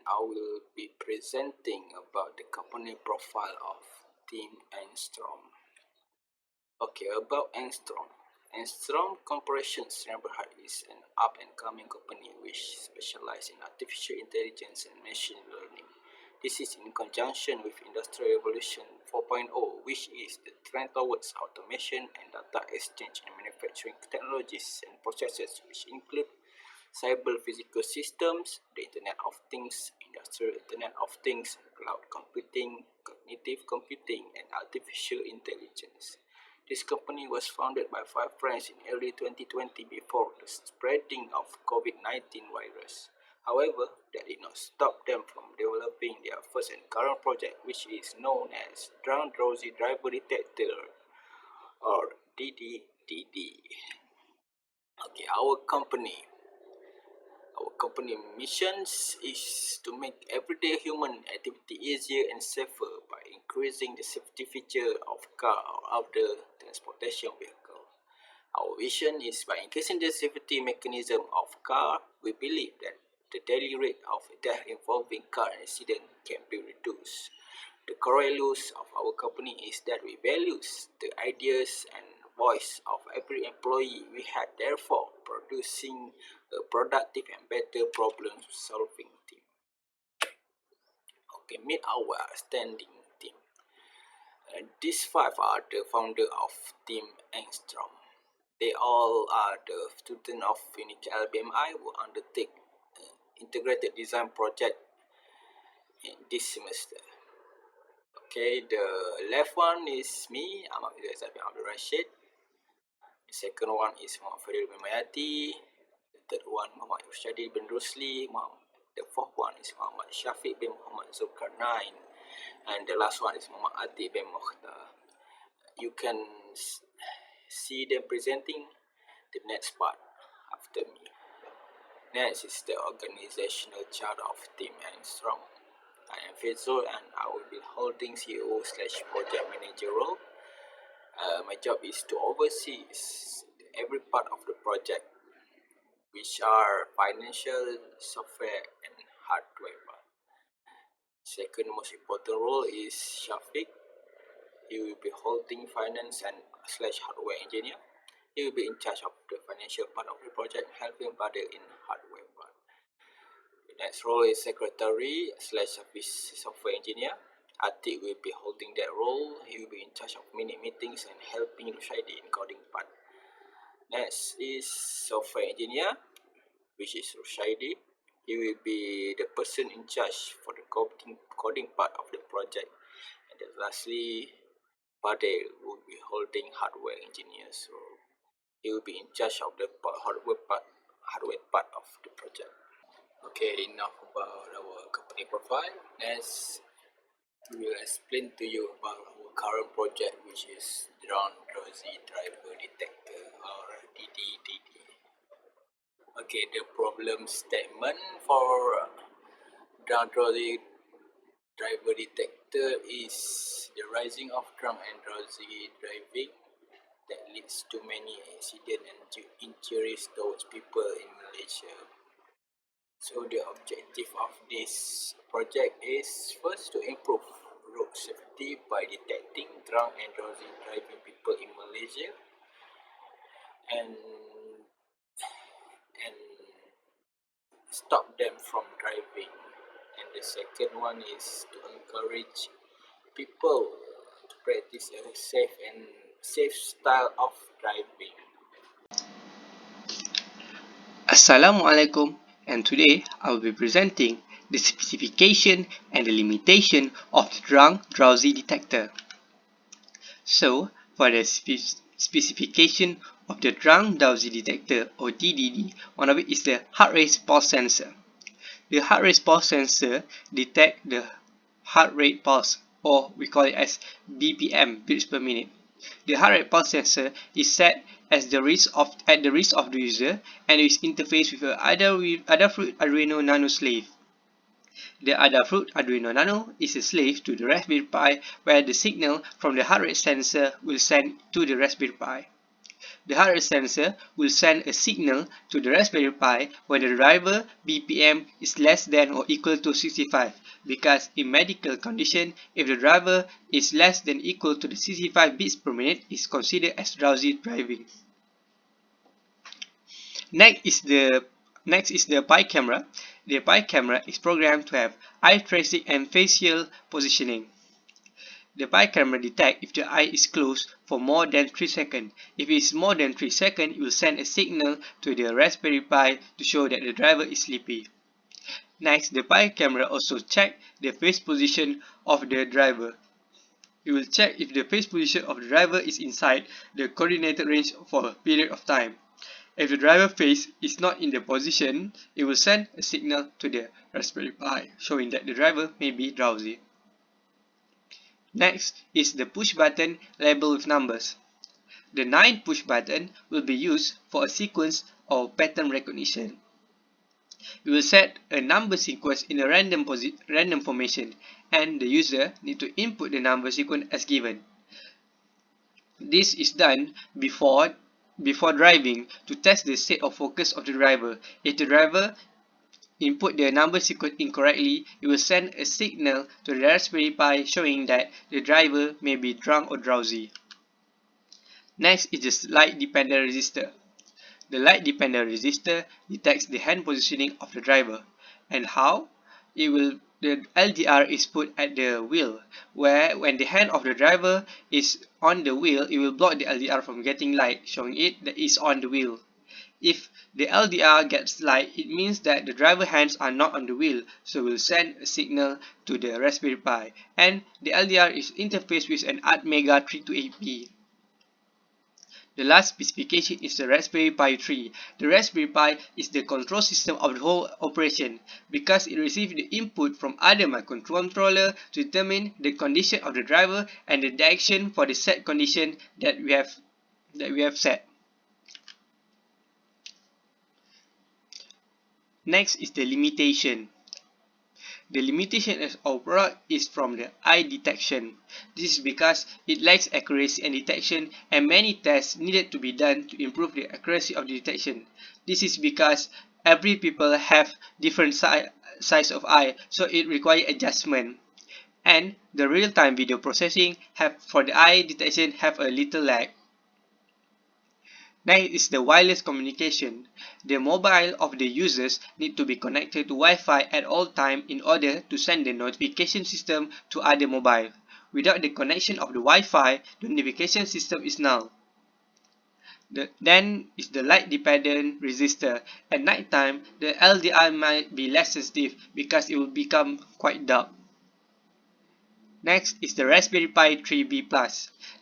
I will be presenting about the company profile of Team Angstrom. Okay, about Angstrom. Angstrom Corporation's neighborhood is an up-and-coming company which specializes in artificial intelligence and machine learning. This is in conjunction with Industrial Revolution 4.0, which is the trend towards automation and data exchange in manufacturing technologies and processes, which include cyber physical systems, the Internet of Things, Industrial Internet of Things, cloud computing, cognitive computing, and artificial intelligence. This company was founded by 5 friends in early 2020 before the spreading of COVID-19 virus. However, that did not stop them from developing their first and current project, which is known as Drowsy Driver Detector, or DDDD. Okay, our company missions is to make everyday human activity easier and safer by increasing the safety feature of car or other transportation vehicle. Our vision is by increasing the safety mechanism of car, we believe that the daily rate of death involving car accident can be reduced. The core values of our company is that we value the ideas and voice of every employee. We had therefore producing a productive and better problem-solving team. Okay, meet our standing team. These 5 are the founder of Team Angstrom. They all are the students of Unique LBMI who undertake integrated design project in this semester. Okay, the left one is me, Aizat bin Abdul Rashid. The second one is Fadhil bin Mayati. The third one, Rusyaidi bin Rusli. The fourth one is Muhammad Shafiq bin Muhammad Zulkarnain. And the last one is Muhammad Atiq bin Mukhtar. You can see them presenting the next part after me. Next is the organizational chart of Team Angstrom. I am Fadhil and I will be holding CEO/project manager role. My job is to oversee every part of the project, which are financial, software, and hardware. Second most important role is Shafiq. He will be holding finance and /hardware engineer. He will be in charge of the financial part of the project, helping Fadhil in hardware part. The next role is secretary/service software engineer. Atiq will be holding that role. He will be in charge of minute meetings and helping Rusyaidi in coding part. Next is software engineer, which is Rusyaidi. He will be the person in charge for the coding part of the project. And then lastly, Fadhil will be holding hardware engineer. So he will be in charge of the hardware part of the project. Okay, enough about our company profile. Next, we will explain to you about our current project, which is Drowsy Driver Detector, or DDDD. Okay, the problem statement for Drowsy Driver Detector is the rising of drunk and drowsy driving that leads to many accidents and injuries towards people in Malaysia. So the objective of this project is first to improve road safety by detecting drunk and drowsy driving people in Malaysia, and stop them from driving. And the second one is to encourage people to practice a safe style of driving. Assalamualaikum, and today I will be presenting the specification and the limitation of the drunk drowsy detector. So, for the specification of the drunk drowsy detector, or DDD, one of it is the heart rate pulse sensor. The heart rate pulse sensor detects the heart rate pulse, or we call it as BPM, beats per minute. The heart rate pulse sensor is set at the wrist of the user and is interfaced with a Adafruit Arduino Nano slave. The Adafruit Arduino Nano is a slave to the Raspberry Pi, where the signal from the heart rate sensor will send to the Raspberry Pi. The heart rate sensor will send a signal to the Raspberry Pi when the driver BPM is less than or equal to 65, because in medical condition, if the driver is less than equal to the 65 beats per minute, is considered as drowsy driving. Next is the Pi camera. The Pi camera is programmed to have eye tracing and facial positioning. The Pi camera detects if the eye is closed for more than 3 seconds. If it is more than 3 seconds, it will send a signal to the Raspberry Pi to show that the driver is sleepy. Next, the Pi camera also checks the face position of the driver. It will check if the face position of the driver is inside the coordinated range for a period of time. If the driver face is not in the position, it will send a signal to the Raspberry Pi, showing that the driver may be drowsy. Next is the push button labeled with numbers. The 9 push button will be used for a sequence or pattern recognition. We will set a number sequence in a random formation, and the user need to input the number sequence as given. This is done before driving to test the state of focus of the driver. If the driver input the number sequence incorrectly, it will send a signal to the Raspberry Pi showing that the driver may be drunk or drowsy. Next is the light dependent resistor. The light dependent resistor detects the hand positioning of the driver. And how? The LDR is put at the wheel, where when the hand of the driver is on the wheel, it will block the LDR from getting light, showing it that it's on the wheel. If the LDR gets light, it means that the driver hands are not on the wheel, so we'll send a signal to the Raspberry Pi. And the LDR is interfaced with an Atmega 328P. The last specification is the Raspberry Pi 3. The Raspberry Pi is the control system of the whole operation, because it receives the input from other microcontroller to determine the condition of the driver and the direction for the set condition that we have set. Next is the limitation. The limitation of product is from the eye detection. This is because it lacks accuracy and detection, and many tests needed to be done to improve the accuracy of the detection. This is because every people have different size of eye, so it requires adjustment. And the real-time video processing for the eye detection have a little lag. Next is the wireless communication. The mobile of the users need to be connected to Wi-Fi at all times in order to send the notification system to other mobile. Without the connection of the Wi-Fi, the notification system is null. Then is the light dependent resistor. At night time, the LDR might be less sensitive because it will become quite dark. Next is the Raspberry Pi 3B+.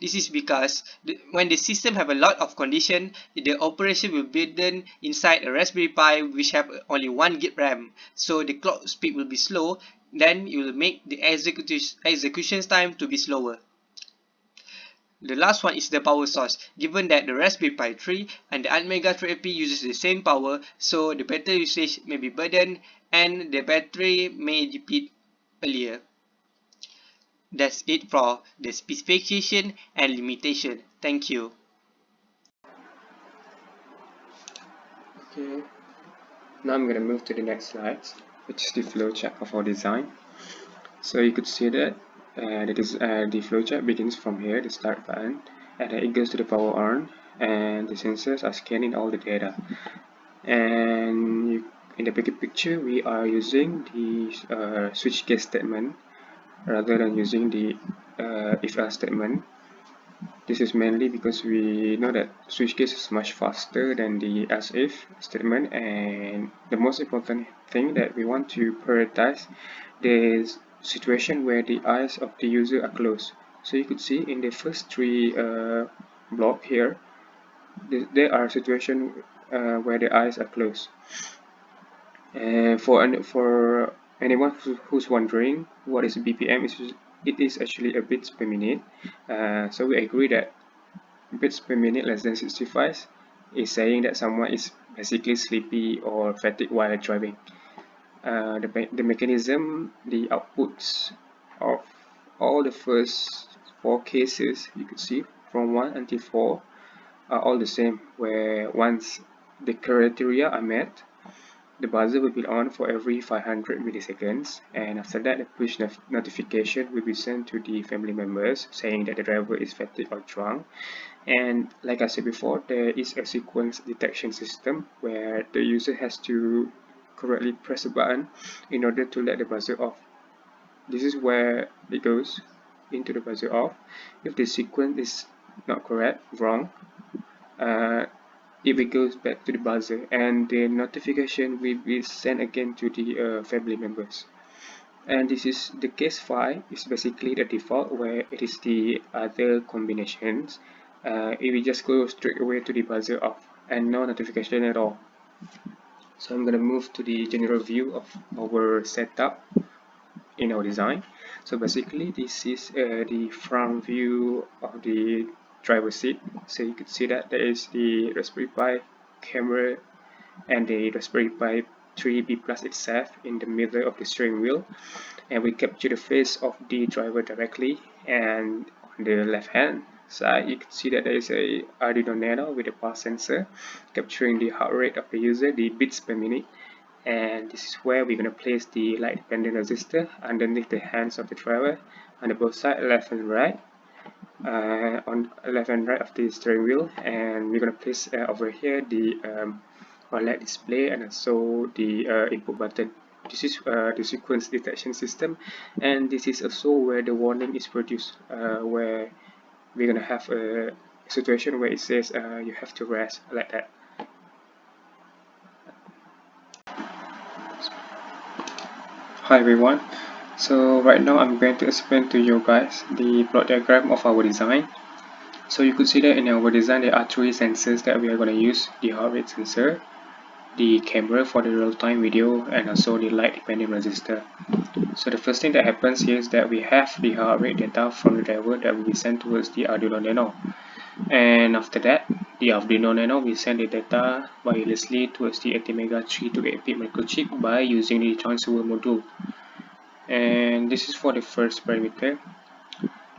This is because when the system have a lot of condition, the operation will be done inside a Raspberry Pi which have only 1 GB RAM. So the clock speed will be slow, then it will make the execution time to be slower. The last one is the power source. Given that the Raspberry Pi 3 and the Atmega 3AP uses the same power, so the battery usage may be burdened and the battery may deplete earlier. That's it for the specification and limitation. Thank you. Okay, now I'm going to move to the next slide, which is the flowchart of our design. So you could see that the flowchart begins from here, the start button, and then it goes to the power on, and the sensors are scanning all the data. And in the bigger picture, we are using the switch case statement rather than using the if-else statement. This is mainly because we know that switch case is much faster than the else-if statement, and the most important thing that we want to prioritize the situation where the eyes of the user are closed. So you could see in the first 3 block here, there are situations where the eyes are closed. And for anyone who's wondering what is BPM, it is actually a bits per minute. So we agree that bits per minute less than 65 is saying that someone is basically sleepy or fatigued while driving. The mechanism, the outputs of all the first 4 cases, you could see from 1 until 4, are all the same, where once the criteria are met, the buzzer will be on for every 500 milliseconds, and after that, the push notification will be sent to the family members saying that the driver is fatigued or drunk. And like I said before, there is a sequence detection system where the user has to correctly press a button in order to let the buzzer off. This is where it goes into the buzzer off. If the sequence is not correct, wrong, it will go back to the buzzer, and the notification will be sent again to the family members. And this is the case 5 is basically the default, where it is the other combinations. It will just go straight away to the buzzer off and no notification at all. So I'm going to move to the general view of our setup in our design. So basically this is the front view of the driver seat. So you could see that there is the Raspberry Pi camera and the Raspberry Pi 3B Plus itself in the middle of the steering wheel, and we capture the face of the driver directly. And on the left hand side, you can see that there is a Arduino Nano with a pulse sensor capturing the heart rate of the user, the beats per minute. And this is where we're going to place the light dependent resistor underneath the hands of the driver on the both sides, left and right, on left and right of the steering wheel. And we're going to place over here the OLED display and also the input button. This is the sequence detection system, and this is also where the warning is produced, where we're going to have a situation where it says you have to rest, like that. Hi everyone, so right now I'm going to explain to you guys the plot diagram of our design. So you could see that in our design there are 3 sensors that we are going to use: the heart rate sensor, the camera for the real-time video, and also the light dependent resistor. So the first thing that happens here is that we have the heart rate data from the driver that will be sent towards the Arduino Nano. And after that, the Arduino Nano will send the data wirelessly towards the ATmega 328-bit microchip by using the transceiver module. And this is for the first parameter.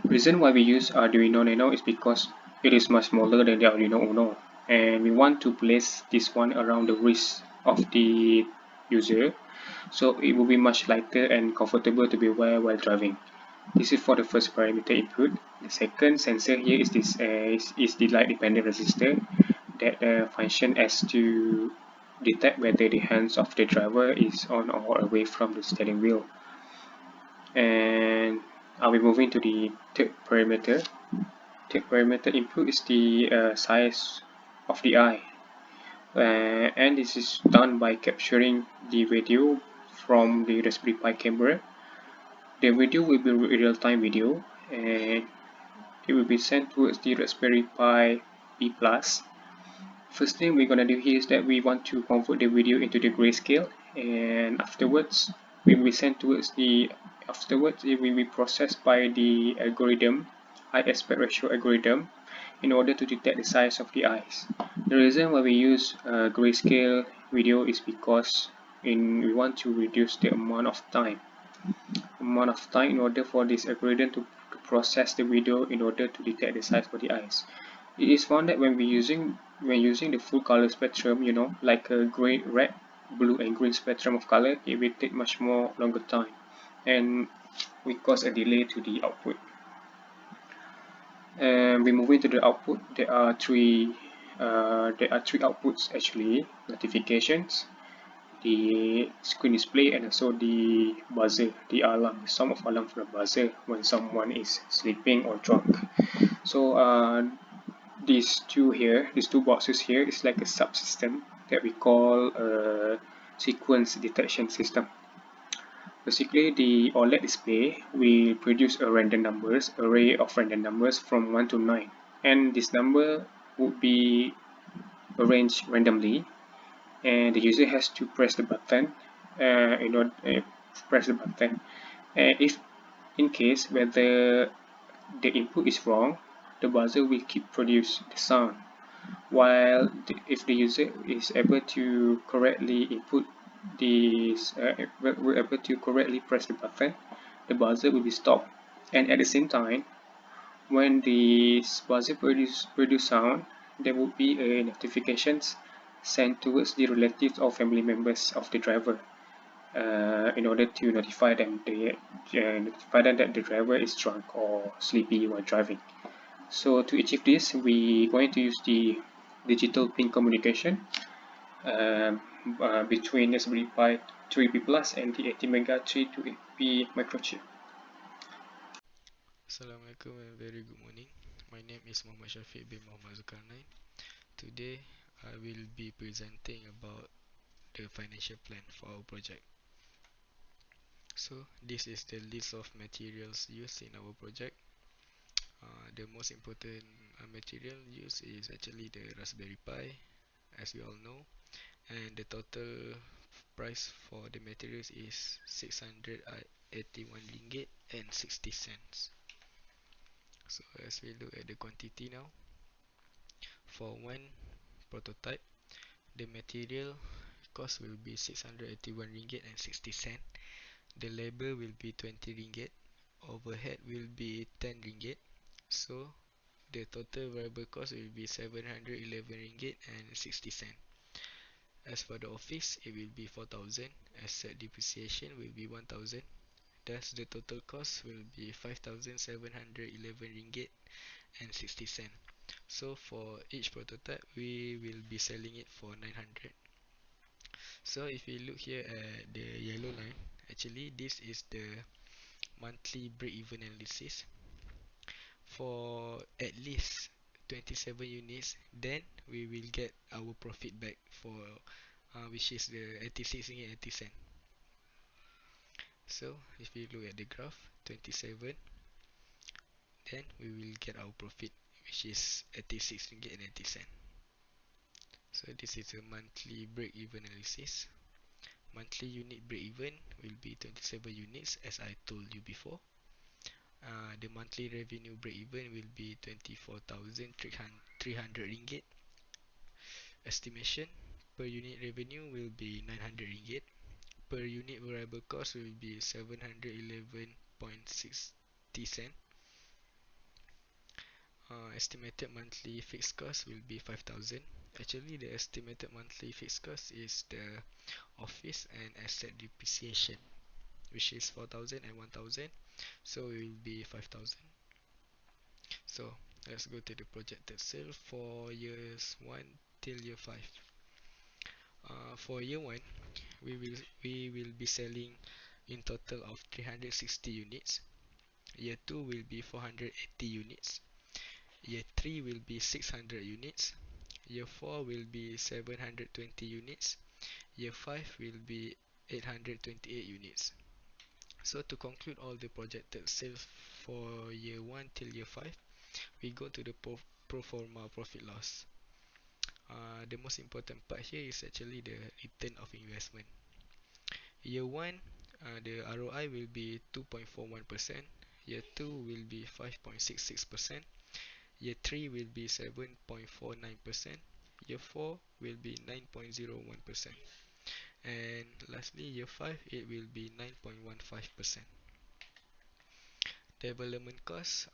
Reason why we use Arduino Nano is because it is much smaller than the Arduino Uno, and we want to place this one around the wrist of the user, so it will be much lighter and comfortable to be wear while driving. This is for the first parameter input. The second sensor here is this is the light dependent resistor that function as to detect whether the hands of the driver is on or away from the steering wheel. And I'll be moving to the third parameter. Third parameter input is the size of the eye, and this is done by capturing the video from the Raspberry Pi camera. The video will be real-time video, and it will be sent towards the Raspberry Pi B+. First thing we're gonna do here is that we want to convert the video into the grayscale, and afterwards it will be sent towards the it will be processed by the algorithm, high aspect ratio algorithm, in order to detect the size of the eyes. The reason why we use grayscale video is because we want to reduce the amount of time in order for this algorithm to process the video in order to detect the size of the eyes. It is found that when using the full color spectrum, like a gray, red, blue, and green spectrum of color, it will take much more longer time, and will cause a delay to the output. And we move into the output. There are three outputs actually: notifications, the screen display, and also the buzzer, the alarm, some of alarm for the buzzer when someone is sleeping or drunk. So these two boxes here is like a subsystem that we call a sequence detection system. Basically, the OLED display will produce a array of random numbers from 1 to 9, and this number would be arranged randomly, and the user has to press the button and if in case whether the input is wrong, the buzzer will keep produce the sound, while if the user is able to correctly input this we're able to correctly press the button, the buzzer will be stopped. And at the same time, when the buzzer produce sound, there would be a notifications sent towards the relatives or family members of the driver in order to notify them that the driver is drunk or sleepy while driving. So to achieve this, we going to use the digital pin communication um, between Raspberry Pi 3B Plus and the ATmega 32AP microchip. Assalamualaikum and very good morning. My name is Muhammad Shafiq bin Muhammad Zulkarnain. Today I will be presenting about the financial plan for our project. So this is the list of materials used in our project. The most important material used is actually the Raspberry Pi, as we all know, and the total price for the materials is 681 ringgit and 60 cents. So as we look at the quantity now, for one prototype, the material cost will be 681 ringgit and 60 cent. The labor will be 20 ringgit. Overhead will be 10 ringgit. So the total variable cost will be 711 ringgit and 60 cent. As for the office, it will be 4,000. Asset depreciation will be 1,000. Thus the total cost will be 5,711 ringgit and 60 cent. So for each prototype, we will be selling it for 900. So if you look here at the yellow line, actually this is the monthly break-even analysis. For at least 27 units, then we will get our profit back for which is the 86 ringgit 80 cent. So if you look at the graph, 27, then we will get our profit which is 86 ringgit and 80 cent. So this is a monthly break-even analysis. Monthly unit break-even will be 27 units as I told you before. The monthly revenue break-even will be 24,300 ringgit. Estimation per unit revenue will be 900 ringgit. Per unit variable cost will be 711.60 cent. Estimated monthly fixed cost will be 5,000. Actually, the estimated monthly fixed cost is the office and asset depreciation, which is 4,000 and 1,000. So it will be 5,000. So let's go to the projected sale for years 1 till year 5. For year 1, we will be selling in total of 360 units. Year 2 will be 480 units. Year 3 will be 600 units. Year 4 will be 720 units. Year 5 will be 828 units. So to conclude all the projected sales for year 1 till year 5, we go to the pro forma profit loss. The most important part here is actually the return of investment. Year 1, the ROI will be 2.41%. Year 2 will be 5.66%. Year 3 will be 7.49%. Year 4 will be 9.01%. And lastly, year 5, it will be 9.15%. Development cost,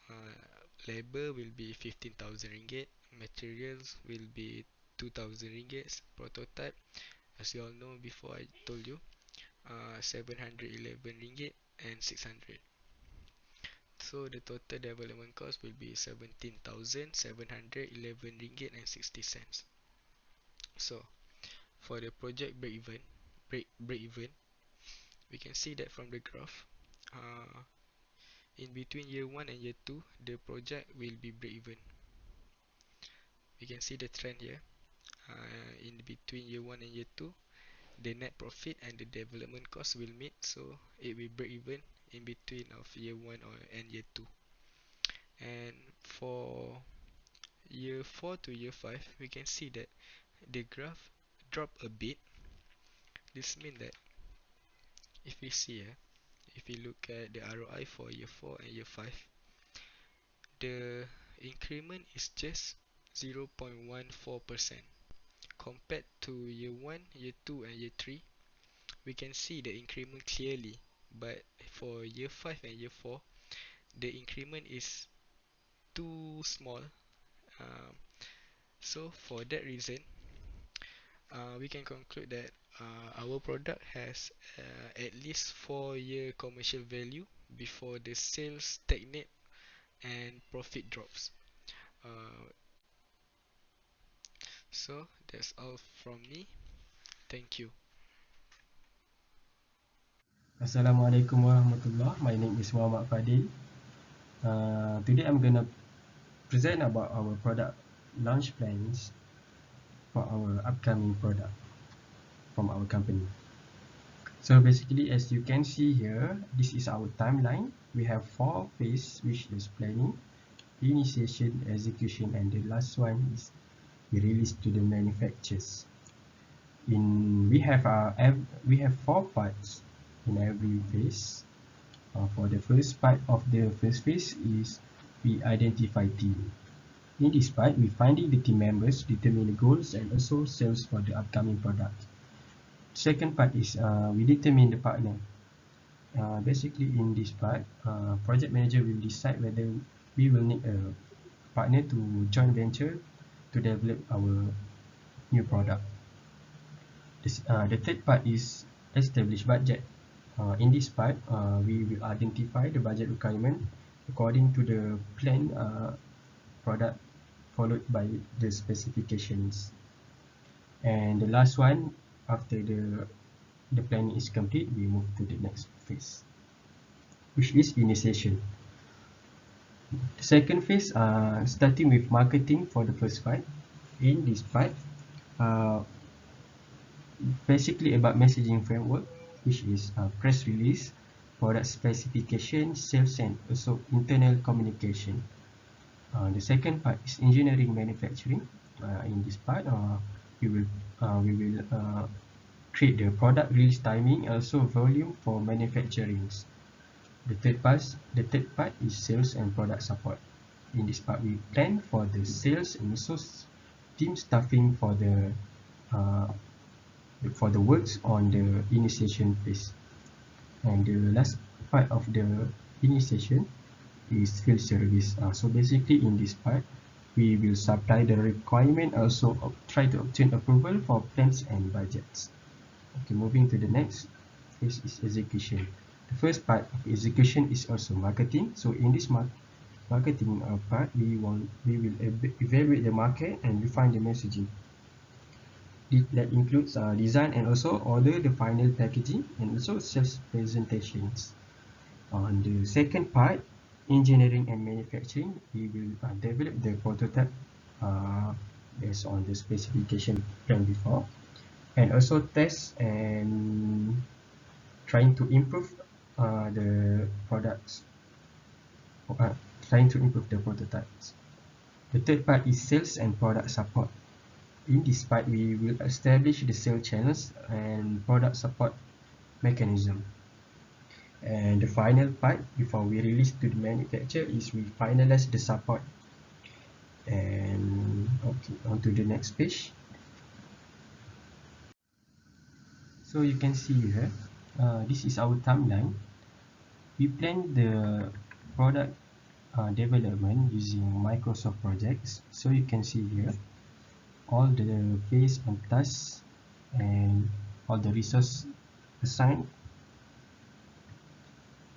labor will be 15,000 ringgit, materials will be 2,000 ringgit, prototype, as you all know before I told you, 711 ringgit and 600. So the total development cost will be 17,711 ringgit and 60 cents. So for the project break even, we can see that from the graph. In between year 1 and year 2, the project will be break even. We can see the trend here. In between year 1 and year 2, the net profit and the development cost will meet, so it will break even in between of year 1 and year 2. And for year 4 to year 5, we can see that the graph drop a bit. This means that if we see if we look at the ROI for year 4 and year 5, the increment is just 0.14%. Compared to year 1, year 2 and year 3, we can see the increment clearly. But for year 5 and year 4, the increment is too small. Um, So for that reason, we can conclude that our product has at least 4-year commercial value before the sales stagnate and profit drops. Uh, so that's all from me. Thank you. Assalamualaikum warahmatullah. My name is Muhammad Fadhil. Today I'm gonna present about our product launch plans for our upcoming product from our company. So basically, as you can see here, this is our timeline. We have 4 phases, which is planning, initiation, execution, and the last one is the release to the manufacturers. We have 4 parts in every phase. For the first part of the first phase is we identify team. In this part, we finding the team members, determine the goals, and also sales for the upcoming product. Second part is we determine the partner. Basically, in this part, project manager will decide whether we will need a partner to joint venture to develop our new product. The third part is establish budget. In this part, we will identify the budget requirement according to the plan product followed by the specifications. And the last one, after the planning is complete, we move to the next phase, which is initiation. The second phase, starting with marketing for the first part. In this part, basically about messaging framework, which is press release, product specification, sales, and also internal communication. The second part is engineering manufacturing. In this part, we will create the product release timing, also volume for manufacturing. The third part is sales and product support. In this part, we plan for the sales and also team staffing for the works on the initiation phase. And the last part of the initiation is field service. So basically, in this part, we will supply the requirement, also try to obtain approval for plans and budgets. Okay, moving to the next phase is execution. The first part of execution is also marketing. So in this marketing part, we will evaluate the market and refine the messaging. That includes design and also order the final packaging and also sales presentations. On the second part, engineering and manufacturing, we will develop the prototype based on the specification plan before, and also test and trying to improve the products, trying to improve the prototypes. The third part is sales and product support. In this part, we will establish the sales channels and product support mechanism. And the final part, before we release to the manufacturer, is we finalize the support. And okay, on to the next page. So you can see here, this is our timeline. We plan the product development using Microsoft projects. So you can see here all the phase and tasks and all the resource assigned.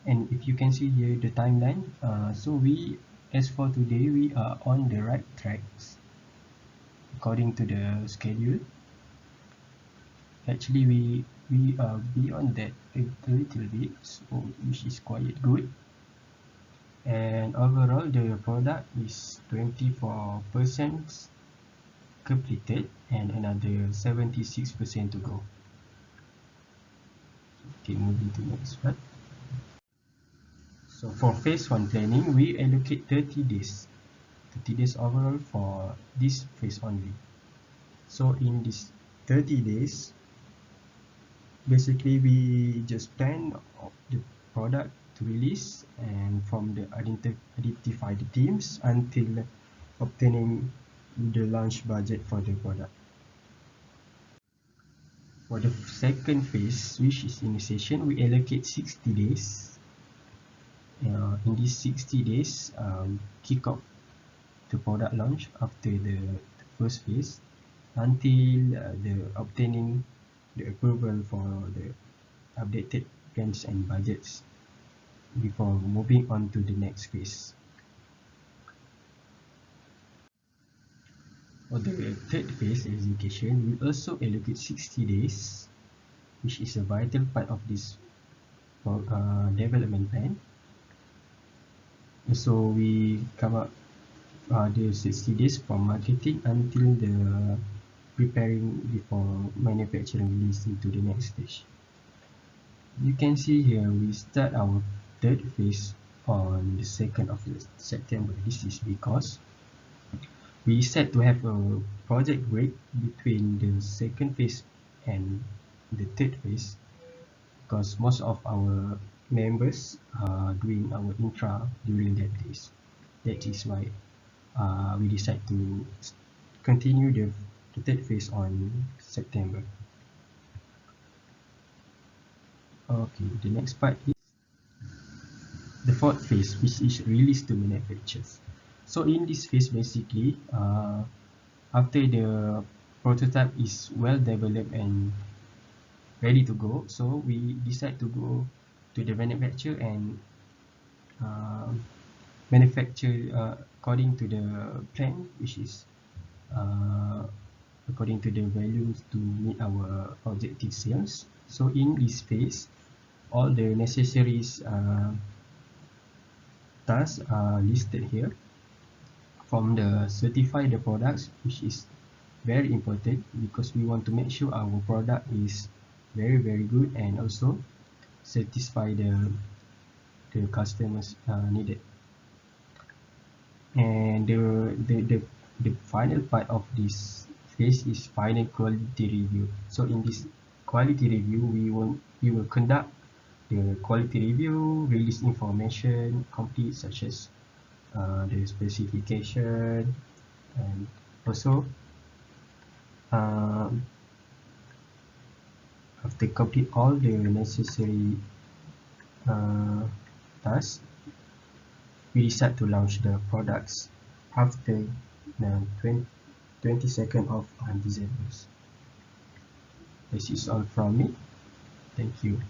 And if you can see here the timeline, so as for today, we are on the right tracks according to the schedule. Actually, we are beyond that a little bit, so which is quite good. And overall, the product is 24% completed and another 76% to go. Okay, moving to next part. So for phase 1 planning, we allocate 30 days overall for this phase only. So in this 30 days, basically we just plan the product to release, and from the identify the teams until obtaining the launch budget for the product. For the second phase, which is initiation, we allocate 60 days. In these 60 days, kick off the product launch after the first phase until the obtaining the approval for the updated plans and budgets before moving on to the next phase. For the third phase execution, we also allocate 60 days, which is a vital part of this development plan. So we come up the 60 days from marketing until the preparing before manufacturing release into the next stage. You can see here we start our third phase on the 2nd of September. This is because we set to have a project break between the second phase and the third phase because most of our members are doing our intra during that days. That is why we decide to continue the third phase on September. Okay, the next part is the fourth phase, which is release to manufacturers. So in this phase, basically, after the prototype is well developed and ready to go, so we decide to go to the manufacturer and manufacture according to the plan, which is according to the values to meet our objective sales. So in this phase, all the necessary tasks are listed here. From the certify the products, which is very important because we want to make sure our product is very good and also satisfy the customers needed. And the final part of this phase is final quality review. So in this quality review, we will conduct the quality review, release information complete such as the specification, and also after complete all the necessary tasks, we decide to launch the products after the 22nd of December. This is all from me. Thank you.